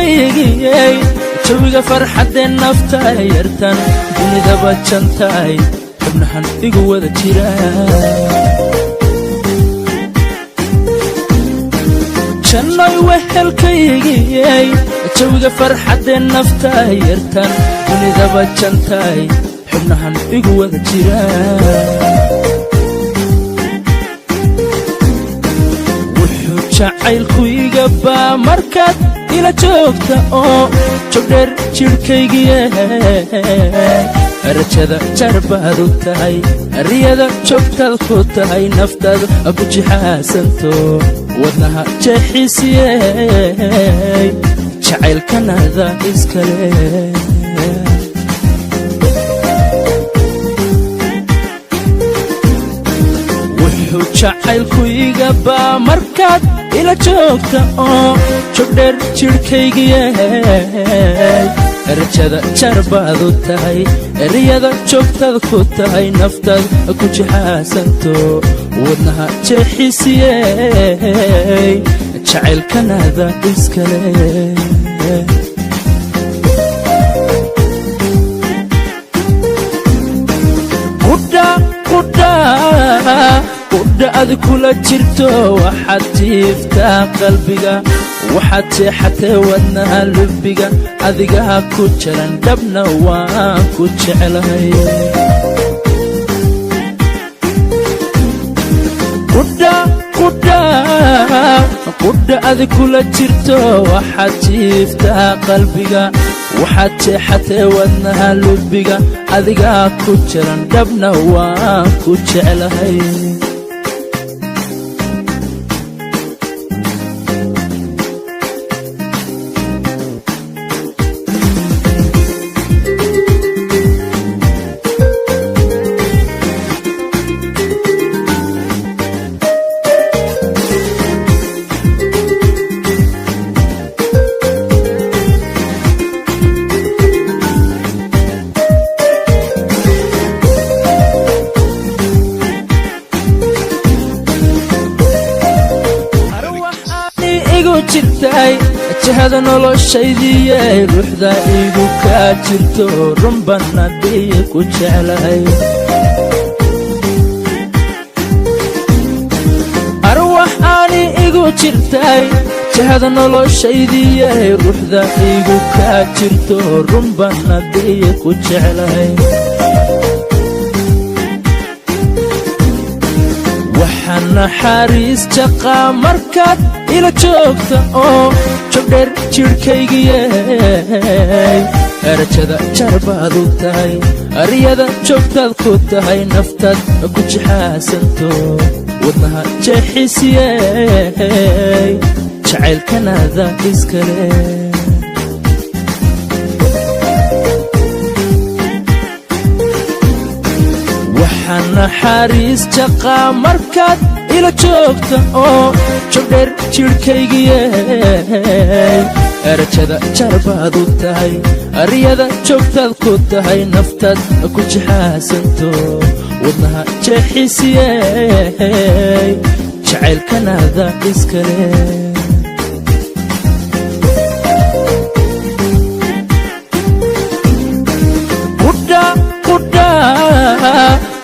wehelkaygiyey jawiga farxadee nafta yartan dunidaba jantaay xubnahan igu wada jira jannoy wehelkaygiyey jawiga farxadee nafta yartan dunidaba jantaay xubnahan igu wada jira wuxuu jacaylku iga baa markaad ila joogta oo jogdheer jidhkaygiyey rajada jarbaad u tahay riyada joogtaad ku tahay naftaada ku jixaasanto wadnaha jeexisiyey jacaylkanada iskale wuxuu jacaylku iga baa markaad ila joogta oo jogdheer jidhkaygiyey rajada jarbaad u tahay riyada joogtaad ku tahay naftaada ku jixaasanto wadnaha jeexisiyey jacaylkanada iskale qudha adi kula jirto waxaad tiiftaa qalbiga waxaad jeexatee wadnaha lubbiga adigaa ku jiran dhabna waan ku jeclahay qudha adi kula jirto waxaad tiiftaa qalbiga waxaad jeexatee wadnaha lubbiga adigaa ku jiran dhabna waan ku jeclahay jahada noloshaydiyey ruuxda igu kaa jirto runbana dhiya ku jeclahay arwax aani igu jirtay jahada noloshaydiyey ruuxda igu kaa jirto runbana dhiya ku jeclahay waxaan naxariis jaqaa markaad ila joogta oo jogdheer jidhkaygiyey rajada jarbaad u tahay riyada joogtaad ku tahay naftaad ku jixaasanto wadnaha jeexisiyey jacaylkanada iskale waxaan naxariis jaqaa markaad ila joogta oo jogdheer jidhkaygiyey rajada jarbaad u tahay riyada joogtaad ku tahay naftaad ku jixaasanto wadnaha jeexisiyey jacaylkanada iskale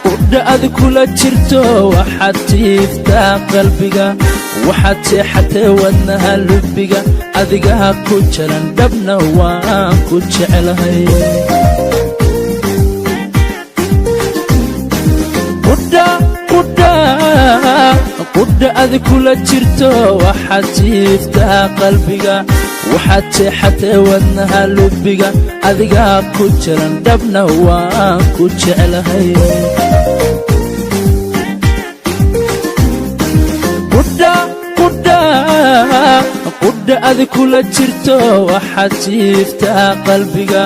qudha adi kula jirto waxaad tiiftaa qalbiga waxaad jeexatee wadnaha lubbiga adigaa ku jiran dhabna waan ku jeclahay qudha adi kula jirto waxaad tiiftaa qalbiga waxaad jeexatee wadnaha lubbiga adigaa ku jiran dhabna waan ku jeclahay qudha adi kula jirto waxaad tiiftaa qalbiga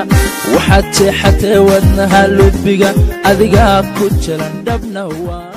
waxaad jeexatee wadnaha lubbiga adigaa ku jiran dhabna waan